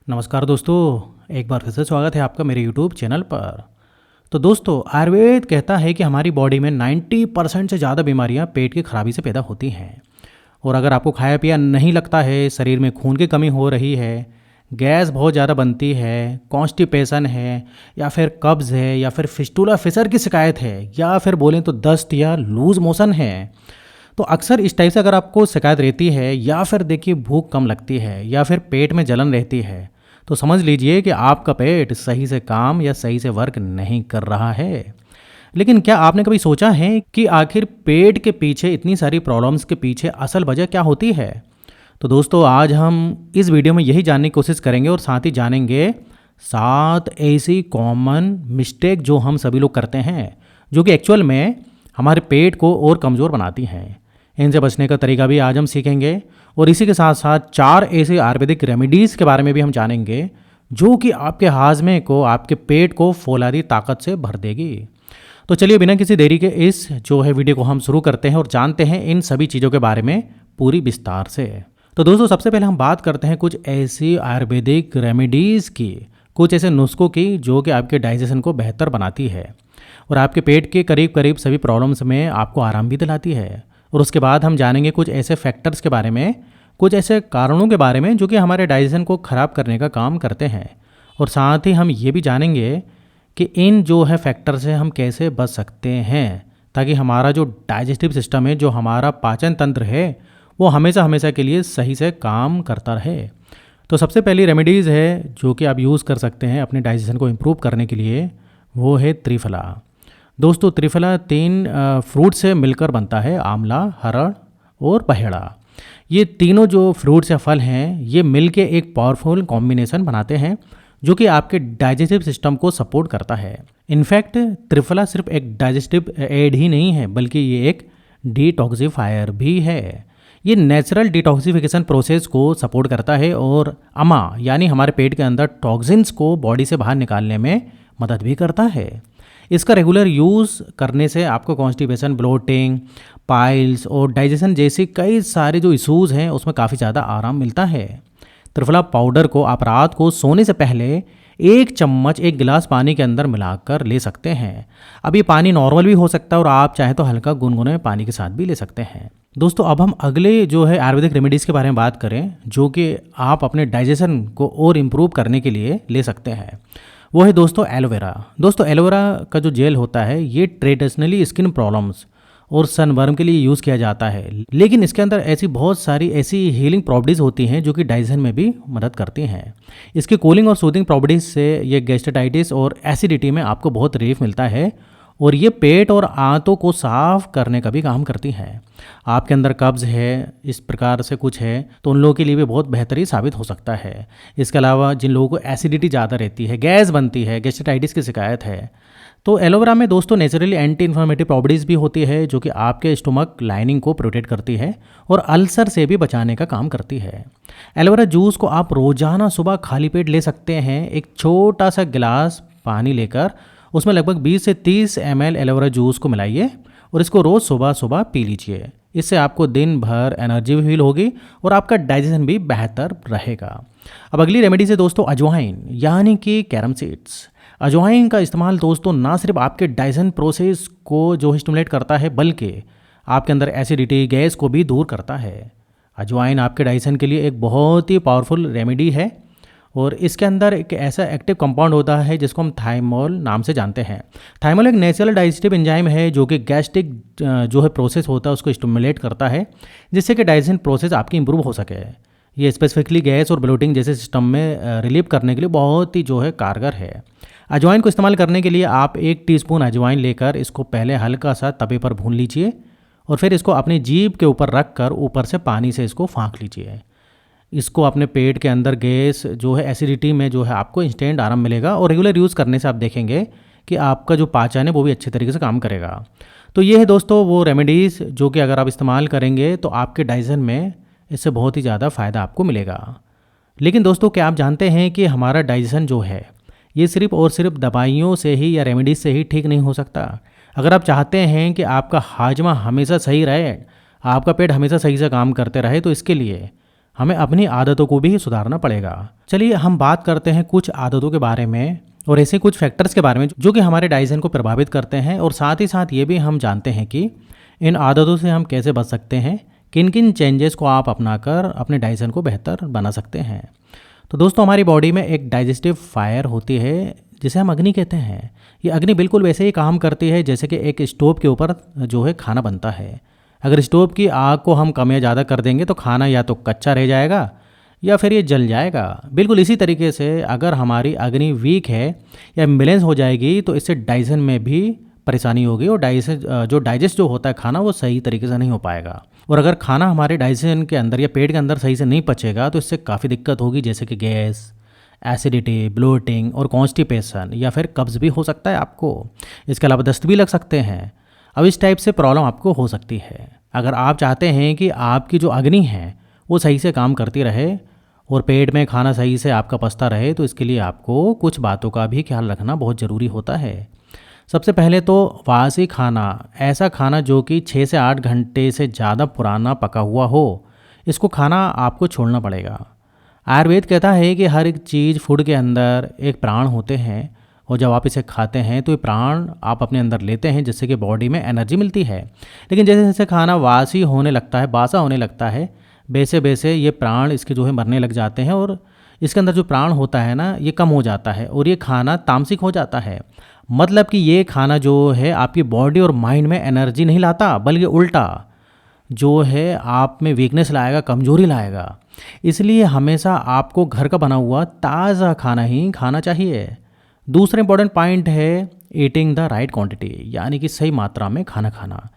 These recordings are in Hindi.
नमस्कार दोस्तों, एक बार फिर से स्वागत है आपका मेरे यूट्यूब चैनल पर। तो दोस्तों, आयुर्वेद कहता है कि हमारी बॉडी में 90% से ज़्यादा बीमारियां पेट की खराबी से पैदा होती हैं। और अगर आपको खाया पिया नहीं लगता है, शरीर में खून की कमी हो रही है, गैस बहुत ज़्यादा बनती है, कॉन्स्टिपेशन है, या फिर कब्ज़ है, या फिर फिस्टुला फिशर की शिकायत है, या फिर बोलें तो दस्त या लूज़ मोशन है, तो अक्सर इस टाइप से अगर आपको शिकायत रहती है, या फिर देखिए भूख कम लगती है, या फिर पेट में जलन रहती है, तो समझ लीजिए कि आपका पेट सही से काम या सही से वर्क नहीं कर रहा है। लेकिन क्या आपने कभी सोचा है कि आखिर पेट के पीछे इतनी सारी प्रॉब्लम्स के पीछे असल वजह क्या होती है? तो दोस्तों, आज हम इस वीडियो में यही जानने की कोशिश करेंगे और साथ ही जानेंगे 7 ऐसी कॉमन मिस्टेक जो हम सभी लोग करते हैं, जो कि एक्चुअल में हमारे पेट को और कमज़ोर बनाती हैं। इनसे बचने का तरीका भी आज हम सीखेंगे और इसी के साथ साथ 4 ऐसे आयुर्वेदिक रेमेडीज़ के बारे में भी हम जानेंगे, जो कि आपके हाजमे को, आपके पेट को फौलादी ताकत से भर देगी। तो चलिए बिना किसी देरी के इस वीडियो को हम शुरू करते हैं और जानते हैं इन सभी चीज़ों के बारे में पूरी विस्तार से। तो दोस्तों, सबसे पहले हम बात करते हैं कुछ ऐसी आयुर्वेदिक रेमेडीज़ की, कुछ ऐसे नुस्खों की जो कि आपके डाइजेशन को बेहतर बनाती है और आपके पेट के करीब करीब सभी प्रॉब्लम्स में आपको आराम भी दिलाती है। और उसके बाद हम जानेंगे कुछ ऐसे फैक्टर्स के बारे में, कुछ ऐसे कारणों के बारे में जो कि हमारे डाइजेशन को ख़राब करने का काम करते हैं। और साथ ही हम ये भी जानेंगे कि इन फैक्टर से हम कैसे बच सकते हैं, ताकि हमारा जो डाइजेस्टिव सिस्टम है, जो हमारा पाचन तंत्र है, वो हमेशा हमेशा के लिए सही से काम करता रहे। तो सबसे पहली रेमेडीज़ है जो कि आप यूज़ कर सकते हैं अपने डाइजेशन को इम्प्रूव करने के लिए, वो है त्रिफला। दोस्तों, त्रिफला 3 फ्रूट से मिलकर बनता है, आंवला, हरड़ और पहेड़ा। ये तीनों जो फ्रूट्स या फल हैं, ये मिलके एक पावरफुल कॉम्बिनेशन बनाते हैं जो कि आपके डाइजेस्टिव सिस्टम को सपोर्ट करता है। इनफैक्ट त्रिफला सिर्फ एक डाइजेस्टिव एड ही नहीं है, बल्कि ये एक डिटॉक्सिफायर भी है। ये नेचुरल डिटॉक्सिफिकेशन प्रोसेस को सपोर्ट करता है और अमा यानी हमारे पेट के अंदर टॉक्सिन्स को बॉडी से बाहर निकालने में मदद भी करता है। इसका रेगुलर यूज़ करने से आपको कॉन्स्टिपेशन, ब्लोटिंग, पाइल्स और डाइजेशन जैसे कई सारे जो इश्यूज़ हैं उसमें काफ़ी ज़्यादा आराम मिलता है। त्रिफला पाउडर को आप रात को सोने से पहले 1 चम्मच 1 गिलास पानी के अंदर मिलाकर ले सकते हैं। अब ये पानी नॉर्मल भी हो सकता है और आप चाहें तो हल्का गुनगुने पानी के साथ भी ले सकते हैं। दोस्तों, अब हम अगले आयुर्वेदिक रेमेडीज़ के बारे में बात करें, जो कि आप अपने डाइजेशन को और इम्प्रूव करने के लिए ले सकते हैं। वो है दोस्तों एलोवेरा। दोस्तों, एलोवेरा का जो जेल होता है, ये ट्रेडिशनली स्किन प्रॉब्लम्स और सनबर्न के लिए यूज़ किया जाता है, लेकिन इसके अंदर ऐसी बहुत सारी ऐसी हीलिंग प्रॉपर्टीज़ होती हैं जो कि डाइजेशन में भी मदद करती हैं। इसकी कूलिंग और सूदिंग प्रॉपर्टीज़ से ये गैस्ट्राइटिस और एसिडिटी में आपको बहुत रिलीफ मिलता है और ये पेट और आंतों को साफ करने का भी काम करती है। आपके अंदर कब्ज़ है, इस प्रकार से कुछ है, तो उन लोगों के लिए भी बहुत बेहतरीन साबित हो सकता है। इसके अलावा जिन लोगों को एसिडिटी ज़्यादा रहती है, गैस बनती है, गैस्ट्राइटिस की शिकायत है, तो एलोवेरा में दोस्तों नेचुरली एंटी इन्फ्लेमेटरी प्रॉपर्टीज़ भी होती है जो कि आपके स्टोमक लाइनिंग को प्रोटेक्ट करती है और अल्सर से भी बचाने का काम करती है। एलोवेरा जूस को आप रोज़ाना सुबह खाली पेट ले सकते हैं। एक छोटा सा गिलास पानी लेकर उसमें लगभग 20 से 30 ml एलोवेरा जूस को मिलाइए और इसको रोज़ सुबह सुबह पी लीजिए। इससे आपको दिन भर एनर्जी भी फील होगी और आपका डाइजेशन भी बेहतर रहेगा। अब अगली रेमेडी से दोस्तों अजवाइन यानी कि कैरम सीड्स। अजवाइन का इस्तेमाल दोस्तों ना सिर्फ आपके डाइजेशन प्रोसेस को स्टिमुलेट करता है, बल्कि आपके अंदर एसिडिटी, गैस को भी दूर करता है। अजवाइन आपके डाइजेशन के लिए एक बहुत ही पावरफुल रेमेडी है और इसके अंदर एक ऐसा एक्टिव कंपाउंड होता है जिसको हम थाइमोल नाम से जानते हैं। थाइमोल एक नेचुरल डाइजेस्टिव एंजाइम है जो कि गैस्ट्रिक प्रोसेस होता है उसको स्टिमुलेट करता है, जिससे कि डाइजेशन प्रोसेस आपकी इंप्रूव हो सके। ये स्पेसिफिकली गैस और ब्लोटिंग जैसे सिस्टम में रिलीव करने के लिए बहुत ही कारगर है। अजवाइन को इस्तेमाल करने के लिए आप 1 टीस्पून अजवाइन लेकर इसको पहले हल्का सा तवे पर भून लीजिए और फिर इसको अपनी जीभ के ऊपर रख कर ऊपर से पानी से इसको फाँक लीजिए। इसको अपने पेट के अंदर गैस एसिडिटी में आपको इंस्टेंट आराम मिलेगा और रेगुलर यूज़ करने से आप देखेंगे कि आपका जो पाचन है वो भी अच्छे तरीके से काम करेगा। तो ये है दोस्तों वो रेमेडीज़ जो कि अगर आप इस्तेमाल करेंगे तो आपके डाइजेशन में इससे बहुत ही ज़्यादा फ़ायदा आपको मिलेगा। लेकिन दोस्तों, क्या आप जानते हैं कि हमारा डाइजेशन ये सिर्फ और सिर्फ दवाइयों से ही या रेमेडीज़ से ही ठीक नहीं हो सकता। अगर आप चाहते हैं कि आपका हाजमा हमेशा सही रहे, आपका पेट हमेशा सही से काम करते रहे, तो इसके लिए हमें अपनी आदतों को भी सुधारना पड़ेगा। चलिए हम बात करते हैं कुछ आदतों के बारे में और ऐसे कुछ फैक्टर्स के बारे में जो कि हमारे डाइजेशन को प्रभावित करते हैं, और साथ ही साथ ये भी हम जानते हैं कि इन आदतों से हम कैसे बच सकते हैं, किन किन चेंजेस को आप अपनाकर अपने डाइजेशन को बेहतर बना सकते हैं। तो दोस्तों, हमारी बॉडी में एक डाइजेस्टिव फायर होती है जिसे हम अग्नि कहते हैं। ये अग्नि बिल्कुल वैसे ही काम करती है जैसे कि एक स्टोव के ऊपर जो है खाना बनता है। अगर स्टोव की आग को हम कम या ज़्यादा कर देंगे तो खाना या तो कच्चा रह जाएगा या फिर ये जल जाएगा। बिल्कुल इसी तरीके से अगर हमारी अग्नि वीक है या इम्बैलेंस हो जाएगी तो इससे डाइजेशन में भी परेशानी होगी और डाइजेस्ट जो होता है खाना वो सही तरीके से नहीं हो पाएगा। और अगर खाना हमारे डाइजेशन के अंदर या पेट के अंदर सही से नहीं पचेगा तो इससे काफ़ी दिक्कत होगी, जैसे कि गैस, एसिडिटी, ब्लोटिंग और कॉन्स्टिपेशन या फिर कब्ज़ भी हो सकता है आपको। इसके अलावा दस्त भी लग सकते हैं। अब इस टाइप से प्रॉब्लम आपको हो सकती है। अगर आप चाहते हैं कि आपकी जो अग्नि है वो सही से काम करती रहे और पेट में खाना सही से आपका पचता रहे, तो इसके लिए आपको कुछ बातों का भी ख्याल रखना बहुत ज़रूरी होता है। सबसे पहले तो वासी खाना, ऐसा खाना जो कि 6 से 8 घंटे से ज़्यादा पुराना पका हुआ हो, इसको खाना आपको छोड़ना पड़ेगा। आयुर्वेद कहता है कि हर एक चीज़, फूड के अंदर एक प्राण होते हैं और जब आप इसे खाते हैं तो ये प्राण आप अपने अंदर लेते हैं जिससे कि बॉडी में एनर्जी मिलती है। लेकिन जैसे जैसे खाना वासी होने लगता है, बासा होने लगता है, वैसे वैसे ये प्राण इसके जो है मरने लग जाते हैं और इसके अंदर जो प्राण होता है ना, ये कम हो जाता है और ये खाना तामसिक हो जाता है। मतलब कि ये खाना जो है आपकी बॉडी और माइंड में एनर्जी नहीं लाता, बल्कि उल्टा जो है आप में वीकनेस लाएगा, कमजोरी लाएगा। इसलिए हमेशा आपको घर का बना हुआ ताज़ा खाना ही खाना चाहिए। दूसरा इंपॉर्टेंट पॉइंट है ईटिंग द राइट क्वांटिटी, यानी कि सही मात्रा में खाना खाना।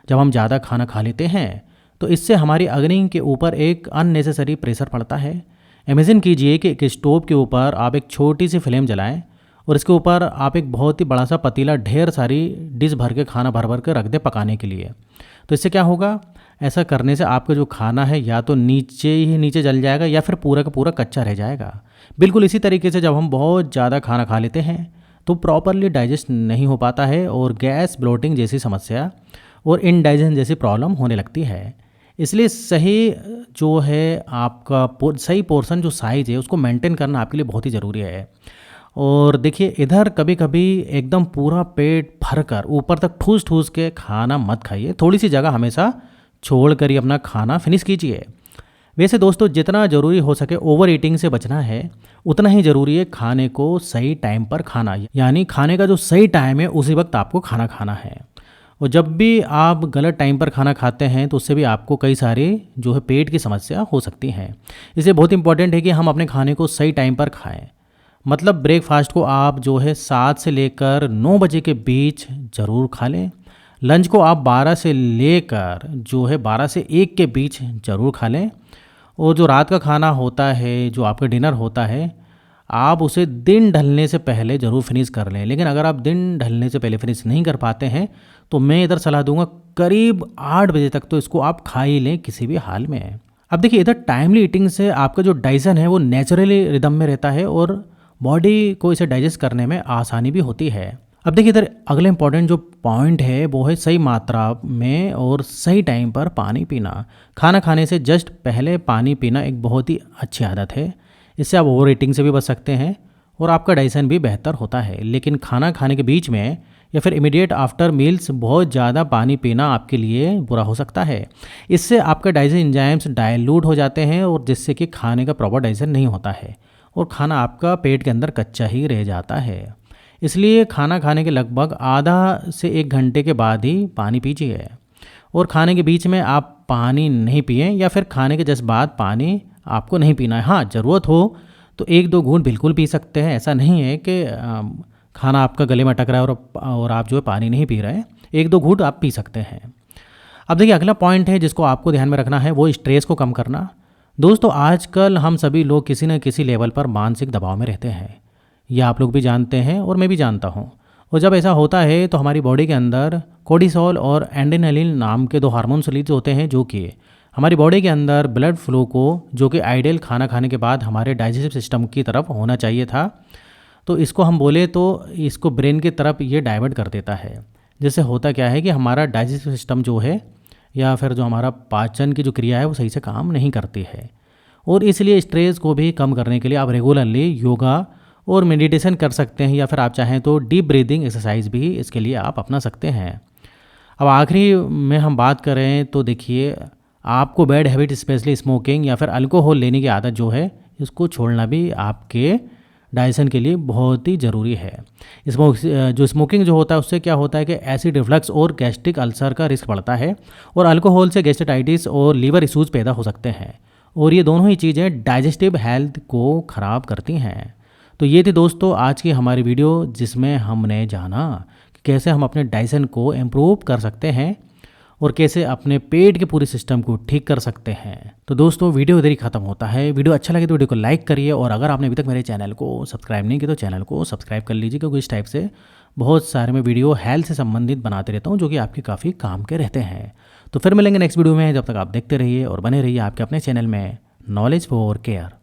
जब हम ज़्यादा खाना खा लेते हैं तो इससे हमारी अग्नि के ऊपर एक अननेसेसरी प्रेशर पड़ता है। इमेजिन कीजिए कि एक स्टोव के ऊपर आप एक छोटी सी फ्लेम जलाएं और इसके ऊपर आप एक बहुत ही बड़ा सा पतीला ढेर सारी डिश भर के खाना भर भर के रख दें पकाने के लिए। तो इससे क्या होगा, ऐसा करने से आपका जो खाना है या तो नीचे ही नीचे जल जाएगा या फिर पूरा का पूरा कच्चा रह जाएगा। बिल्कुल इसी तरीके से जब हम बहुत ज़्यादा खाना खा लेते हैं तो प्रॉपरली डाइजेस्ट नहीं हो पाता है और गैस, ब्लोटिंग जैसी समस्या और इनडाइजेशन जैसी प्रॉब्लम होने लगती है। इसलिए सही जो है आपका सही पोर्शन जो साइज़ है उसको मेंटेन करना आपके लिए बहुत ही ज़रूरी है। और देखिए, इधर कभी कभी एकदम पूरा पेट भरकर ऊपर तक ठूस ठूस के खाना मत खाइए। थोड़ी सी जगह हमेशा छोड़ कर ही अपना खाना फिनिश कीजिए। वैसे दोस्तों, जितना ज़रूरी हो सके ओवर ईटिंग से बचना है, उतना ही ज़रूरी है खाने को सही टाइम पर खाना, यानी खाने का जो सही टाइम है उसी वक्त आपको खाना खाना है। और जब भी आप गलत टाइम पर खाना खाते हैं तो उससे भी आपको कई सारे जो है पेट की समस्या हो सकती हैं। इसलिए बहुत इंपॉर्टेंट है कि हम अपने खाने को सही टाइम पर खाएं। मतलब ब्रेकफास्ट को आप जो है 7 से लेकर 9 बजे के बीच ज़रूर खा लें। लंच को आप 12 से लेकर जो है 12 से 1 के बीच ज़रूर खा लें। और जो रात का खाना होता है, जो आपका डिनर होता है, आप उसे दिन ढलने से पहले ज़रूर फिनिश कर लें। लेकिन अगर आप दिन ढलने से पहले फिनिश नहीं कर पाते हैं तो मैं इधर सलाह दूंगा करीब 8 बजे तक तो इसको आप खा ही लें किसी भी हाल में। अब देखिए, इधर टाइमली ईटिंग से आपका जो डाइजेशन है वो नेचुरली रिदम में रहता है और बॉडी को इसे डाइजेस्ट करने में आसानी भी होती है। अब देखिए, इधर अगले इंपॉर्टेंट जो पॉइंट है वो है सही मात्रा में और सही टाइम पर पानी पीना। खाना खाने से जस्ट पहले पानी पीना एक बहुत ही अच्छी आदत है। इससे आप ओवर ईटिंग से भी बच सकते हैं और आपका डाइजेशन भी बेहतर होता है। लेकिन खाना खाने के बीच में या फिर इमीडिएट आफ्टर मील्स बहुत ज़्यादा पानी पीना आपके लिए बुरा हो सकता है। इससे आपका डाइजेशन एंजाइम्स डाइल्यूट हो जाते हैं और जिससे कि खाने का प्रॉपर डाइजेशन नहीं होता है और खाना आपका पेट के अंदर कच्चा ही रह जाता है। इसलिए खाना खाने के लगभग आधा से 1 घंटे के बाद ही पानी पीजिए। और खाने के बीच में आप पानी नहीं पिएं या फिर खाने के जस्ट बाद पानी आपको नहीं पीना है। हाँ, ज़रूरत हो तो 1-2 घूंट बिल्कुल पी सकते हैं। ऐसा नहीं है कि खाना आपका गले में अटक रहा है और आप जो है पानी नहीं पी रहे हैं। 1-2 घूंट आप पी सकते हैं। अब देखिए, अगला पॉइंट है जिसको आपको ध्यान में रखना है वो स्ट्रेस को कम करना। दोस्तों, आजकल हम सभी लोग किसी न किसी लेवल पर मानसिक दबाव में रहते हैं। ये आप लोग भी जानते हैं और मैं भी जानता हूँ। और जब ऐसा होता है तो हमारी बॉडी के अंदर कोर्टिसोल और एड्रेनालिन नाम के 2 हार्मोन्स रिलीज होते हैं जो कि हमारी बॉडी के अंदर ब्लड फ्लो को, जो कि आइडियल खाना खाने के बाद हमारे डाइजेस्टिव सिस्टम की तरफ होना चाहिए था, तो इसको हम बोले तो इसको ब्रेन की तरफ ये डाइवर्ट कर देता है। जिससे होता क्या है कि हमारा डाइजेस्टिव सिस्टम जो है या फिर जो हमारा पाचन की जो क्रिया है वो सही से काम नहीं करती है और इसलिए स्ट्रेस को भी कम करने के लिए आप रेगुलरली योगा और मेडिटेशन कर सकते हैं, या फिर आप चाहें तो डीप ब्रीदिंग एक्सरसाइज भी इसके लिए आप अपना सकते हैं। अब आखिरी में हम बात करें तो देखिए, आपको बैड हैबिट स्पेशली स्मोकिंग या फिर अल्कोहल लेने की आदत जो है, इसको छोड़ना भी आपके डाइजेशन के लिए बहुत ही ज़रूरी है। स्मोकिंग जो होता है उससे क्या होता है कि एसिड रिफ्लक्स और गैस्ट्रिक अल्सर का रिस्क बढ़ता है, और अल्कोहल से गैस्ट्राइटिस और लीवर इश्यूज पैदा हो सकते हैं, और ये दोनों ही चीज़ें डाइजेस्टिव हेल्थ को ख़राब करती हैं। तो ये थी दोस्तों आज की हमारी वीडियो, जिसमें हमने जाना कि कैसे हम अपने डाइजेशन को इम्प्रूव कर सकते हैं और कैसे अपने पेट के पूरे सिस्टम को ठीक कर सकते हैं। तो दोस्तों वीडियो इधर ही खत्म होता है। वीडियो अच्छा लगे तो वीडियो को लाइक करिए, और अगर आपने अभी तक मेरे चैनल को सब्सक्राइब नहीं किया तो चैनल को सब्सक्राइब कर लीजिए, क्योंकि इस टाइप से बहुत सारे मैं वीडियो हेल्थ से संबंधित बनाते रहता हूँ जो कि आपके काफ़ी काम के रहते हैं। तो फिर मिलेंगे नेक्स्ट वीडियो में। जब तक आप देखते रहिए और बने रहिए आपके अपने चैनल में नॉलेज फॉर केयर।